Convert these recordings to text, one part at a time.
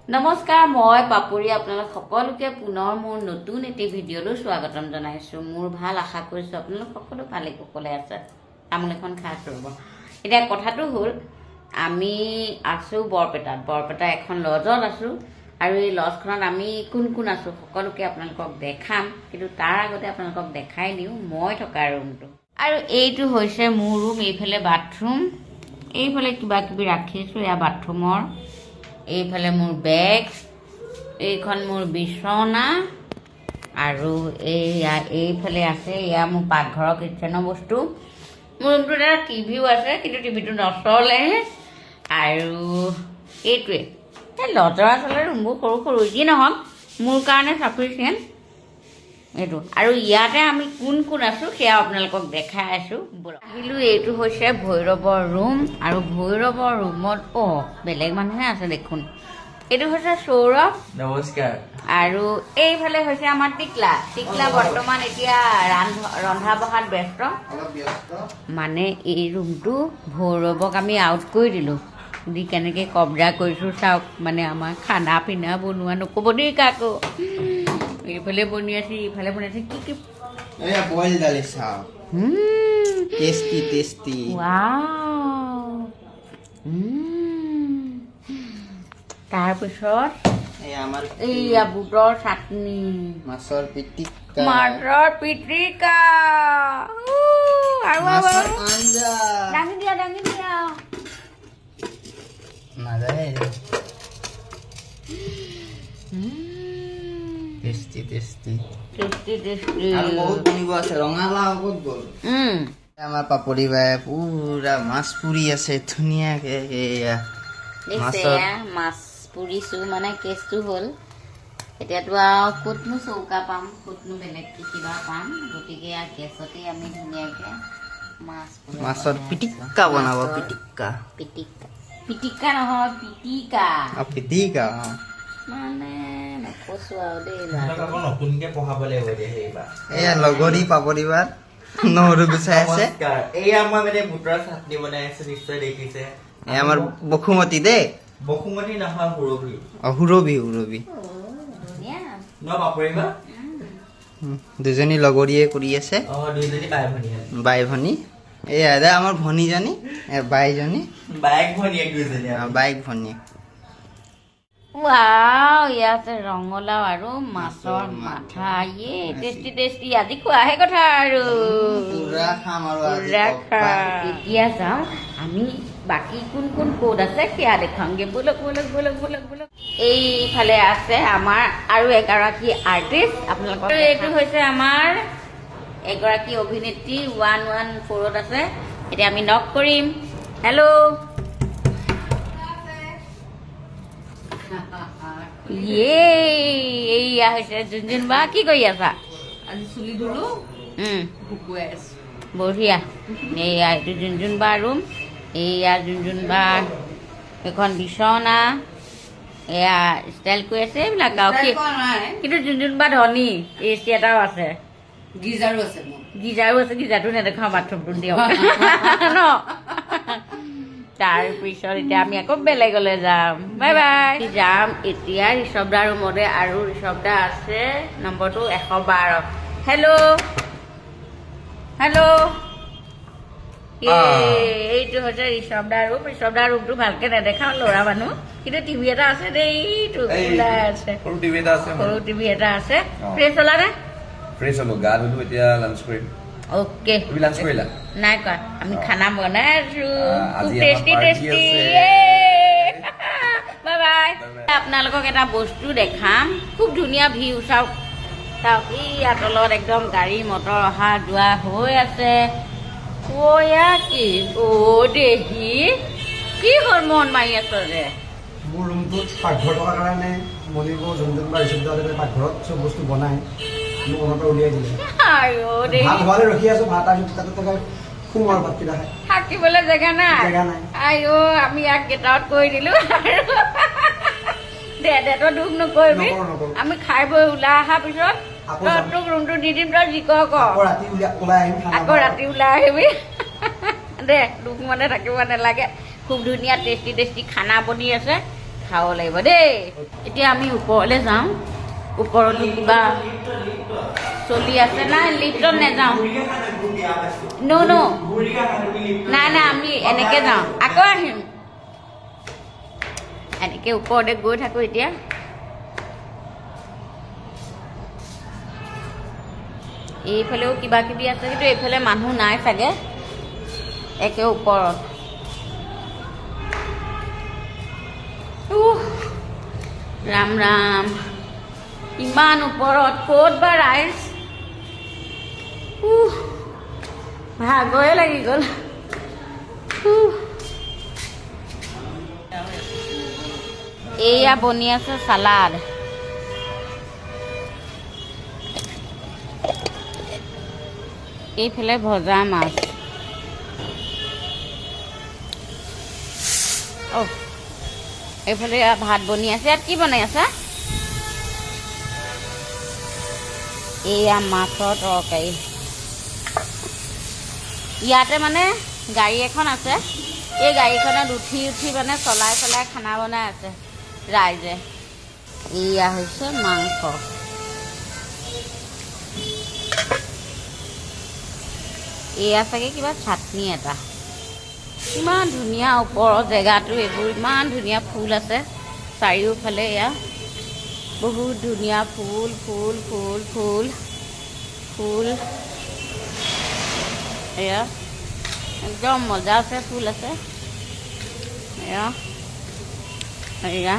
নমস্কাৰ, মই পাপৰি আপোনালোক সকলোকে পুনৰ মোৰ নতুন এটি ভিডিঅ'লৈ স্বাগতম জনাইছোঁ। মোৰ ভাল আশা কৰিছোঁ আপোনালোক সকলো ভালে কুশলে আছে। তামোল এখন খাই ৰ'ব। এতিয়া কথাটো হ'ল, আমি আছোঁ বৰপেটা এখন লজত আছোঁ আৰু এই লজখনত আমি কোন কোন আছোঁ সকলোকে আপোনালোকক দেখাম, কিন্তু তাৰ আগতে আপোনালোকক দেখাই দিওঁ মই থকা ৰুমটো। আৰু এইটো হৈছে মোৰ ৰুম, এইফালে বাথৰুম, এইফালে কিবা কিবি ৰাখিছোঁ, এয়া বাথৰুমৰ। এইফালে মোৰ বেগ, এইখন মোৰ বিচনা, আৰু এইফালে আছে এয়া মোৰ পাকঘৰৰ কিটচেনৰ বস্তু। মোৰ ৰুমটোত এটা টিভিও আছে, কিন্তু টিভিটো নচলে। আৰু এইটোৱে এই লজৰ আচলতে ৰুমবোৰ সৰু সৰু যি নহওক মোৰ কাৰণে চাফিচিয়েণ্ট এইটো। আৰু ইয়াতে আমি কোন কোন আছোঁ সেয়া আপোনালোকক দেখাই আছোঁ। আহিলোঁ, এইটো হৈছে ভৈৰৱৰ ৰুম, আৰু ভৈৰৱৰ ৰুমত বেলেগ মানুহে আছে দেখোন। এইটো হৈছে সৌৰভ, নমস্কাৰ। আৰু এইফালে হৈছে আমাৰ টিকলা বৰ্তমান এতিয়া ৰন্ধা বঢ়াত ব্যস্ত। মানে এই ৰুমটো ভৈৰৱক আমি আউট কৰি দিলোঁ, দি কেনেকৈ কব্জা কৰিছোঁ চাওক। মানে আমাৰ খানা পিনা বনোৱা নক'ব দেই কাকো। এইফালে বনি আছে, ইফালে বনি আছে, কি বইল দালি চাও, টেষ্টি টেষ্টি। তাৰপিছত এইয়া বুটৰ চাটনি, মাছৰ পিটিকা, আৰু দাঙি দিয়া টেষ্টি টেষ্টি টেষ্টি। আৰু বহুত বনিব আছে। ৰঙালাও ক'ত গ'ল? আমাৰ পাপৰি বাই পুৰা মাছ পুৰি আছে ধুনীয়াকে। এয়া মাছ পুৰিছোঁ, মানে কেছটো হ'ল এতিয়াতো আৰু ক'তনো চৌকা পাম, ক'তনো বেলেগ কিবা পাম, গতিকে গেছতে আমি ধুনীয়াকৈ মাছৰ পিটিকা বনাব। পিটিকা নহয়, পিটিকা মানে নকৈছোঁ আৰু দেই। নতুনকে পঢ়াব লাগিব এতিয়া। এয়া লগৰী পাপৰি বাৰ নহৰু গুচাই আছে। এয়া মই মানে বুটৰ চাটনি বনাই আছো, নিশ্চয় দেখিছে। এয়া আমাৰ বসুমতী দেই, বসুমতী নহয় সুৰভি। দুজনী লগৰীয়ে কৰি আছে, বাই ভনী। এয়া আমাৰ ভনীজনী, বাইক ভনীয়েক। ইয়াতে ৰঙালাও আৰু মাছৰ মাথা, টেষ্টি। আজি খোৱাহে কথা আৰু এতিয়া যাওঁ আমি। বাকী কোন কোন ক'ত আছে সেয়া দেখুৱামগৈ, ব'লক। এইফালে আছে আমাৰ আৰু এগৰাকী আৰ্টিষ্ট আপোনালোকৰ। এইটো হৈছে আমাৰ এগৰাকী অভিনেত্ৰী 114ত আছে। এতিয়া আমি নক কৰিম। হেল্ল', এইয়া হৈছে জুনজুন বা। কি কৰি আছা? আজি চুলি ধুলো, শুকুৱাই আছো। বঢ়িয়া। এইয়া এইটো জুনজুন বা ৰুম। এইয়া জুনজুন বা এখন বিচনা, এয়া ষ্টাইল কৰি আছে এইবিলাক আৰু। কিন্তু জুনজুন বা ধনী, এচি এটাও আছে, গিজাৰো আছে। গিজাৰটো নেদেখাওঁ, বাথৰুমটো দিয়ক ন। তাৰপিছত এতিয়া আমি আকৌ বেলেগলৈ যাম। বাই যাম এতিয়া ঋষভ দাৰ ৰুমতে, আৰু ঋষভ দা আছে নম্বৰটো 112। হেল্ল', এইটো হৈছে ঋষভ দাৰ ৰুম। ঋষভ দাৰ ৰুমটো ভালকে নেদেখাওঁ, ল'ৰা মানুহ, কিন্তু টিভি এটা আছে দেই, এইটো ওলাই আছে, সৰু টিভি এটা আছে। ফ্ৰেছ হ'লা নে? ফ্ৰেছ হ'লো, গা ধুলো, এতিয়া লাঞ্চ কৰিম। অ'কে। তুমি লাঞ্চ কৰিলা? নাই কৰা, আমি খানা বনাই আছো, খুব আজি টেষ্টি। বাই। আপোনালোকক এটা বস্তু দেখাম, খুব ধুনীয়া ভিউ চাওক। এইয়া তলত একদম গাড়ী মটৰ অহা যোৱা হৈ আছে। দেহি কি হ'ল মন মাৰি আছ যে? মোৰ ৰুমটোত পাকঘৰ থকাৰ কাৰণে মনিব যোনজন বা ৰিচিপ্ট পাকঘৰত চব বস্তু বনাই মোক মনৰ পৰা উলিয়াই দিলে। ভাত হোৱালে ৰখি আছো, ভাত আহি তাতে শুম আৰু ভাতকেইটা খাই। থাকিবলৈ জেগা নাই। আমি ইয়াক গেট আউট কৰি দিলো। তই দুখ নকৰিবি, আমি খাই বৈ ওলাই অহাৰ পিছত তোক ৰুমটো দি দিম, তই যি কৰ। আকৌ ৰাতি ওলাই আহিবি দে, দুখ মানে থাকিব নালাগে। খুব ধুনীয়া টেষ্টি খানা বনি আছে। খাব লাগিব দেই এতিয়া আমি ওপৰলৈ যাওঁ ওপৰতো কিবা চলি আছে নাই লিফ্টত নাযাওঁ ন নাই আমি এনেকৈ যাওঁ আকৌ আহিম এনেকৈ ওপৰতে গৈ থাকোঁ এতিয়া এইফালেও কিবা কিবি আছে কিন্তু এইফালে মানুহ নাই চাগে একে ওপৰত ৰাম ৰাম ইমান ওপৰত ক'ত বা ৰাইজ ভাগৰে লাগি গ'ল এয়া বনি আছে চালাড এইফালে ভজা মাছ এইফালে ভাত বনি আছে ইয়াত কি বনাই আছে এয়া মাছৰ তৰকাৰী ইয়াতে মানে গাড়ী এখন আছে এই গাড়ীখনত উঠি মানে চলাই খানা বনাই আছে ৰাইজে এয়া হৈছে মাংস এয়া চাগে কিবা চাটনি এটা ইমান ধুনীয়া ওপৰৰ জেগাটো এইবোৰ ইমান ধুনীয়া ফুল আছে চাৰিওফালে এয়া বহুত ধুনীয়া ফুল ফুল ফুল ফুল ফুল এয়া একদম মজা আছে ফুল আছে এয়া এয়া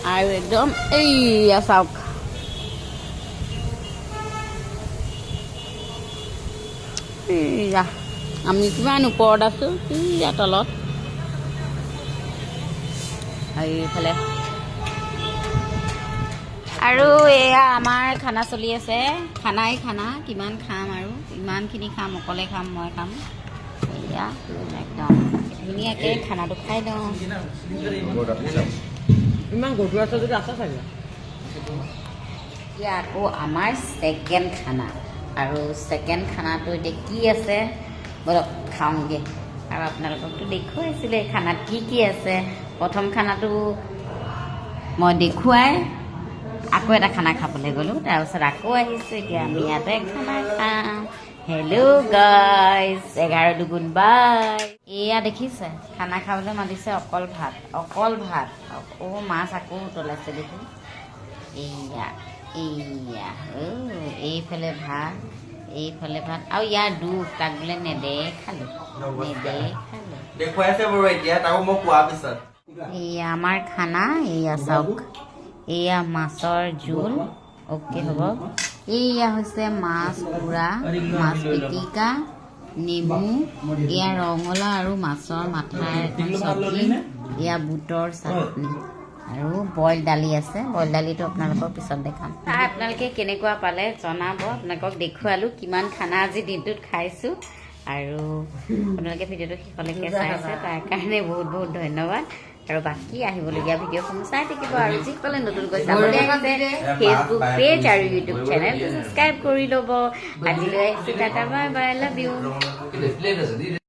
আৰু একদম এইয়া চাওক এয়া আমি কিমান ওপৰত আছোঁ এয়া তলত এইফালে আৰু এয়া আমাৰ খানা চলি আছে খানাই খানা কিমান খাম আৰু ইমানখিনি খাম অকলে খাম মই খাম এয়া একদম ধুনীয়াকৈ খানাটো খাই লওঁ ইমান গধুৰ আছে যদি আছে চাগে এতিয়া আকৌ আমাৰ ছেকেণ্ড খানা আৰু ছেকেণ্ড খানাটো এতিয়া কি আছে বলক খাওঁগৈ আৰু আপোনালোককতো দেখুৱাইছিলে খানাত কি আছে প্ৰথম খানাটো মই দেখুৱাই আকৌ এটা খানা খাবলৈ গ'লোঁ তাৰপিছত আকৌ আহিছোঁ এতিয়া আমি ইয়াতে খানা খাম হেল্ল' গাইজ 11 দুগুণ বাই এয়া দেখিছে খানা খাবলৈ মাতিছে অকল ভাত মাছ আকৌ উতলাইছে দেখোন এয়া এইফালে ভাত আৰু ইয়াৰ দুখ তাক বোলে নেদেখালোঁ দেখুৱাইছে বাৰু এতিয়া তাকো মই কোৱাৰ পিছত এয়া আমাৰ খানা এয়া চাওক এয়া মাছৰ জোল অ'কে হ'ব এয়া হৈছে মাছ পুৰা মাছ পিটিকা নেমু এয়া ৰঙালাও আৰু মাছৰ মাথাৰ এখন চব্জি এয়া বুটৰ চাটনি আৰু বইল দালি আছে বইল দালিটো আপোনালোকক পিছত দেখাম আপোনালোকে কেনেকুৱা পালে জনাব আপোনালোকক দেখুৱালোঁ কিমান খানা আজি দিনটোত খাইছোঁ আৰু আপোনালোকে ভিডিঅ'টো শেষলৈকে চাইছে তাৰ কাৰণে বহুত বহুত ধন্যবাদ আৰু বাকী আহিবলগীয়া ভিডিঅ'সমূহ চাই থাকিব আৰু যিসকলে নতুনকৈ চাবলৈ আহিছে ফেচবুক পেজ আৰু ইউটিউব চেনেল ছাবস্ক্ৰাইব কৰি ল'ব আজিলৈ আহিছোঁ tata bye bye love you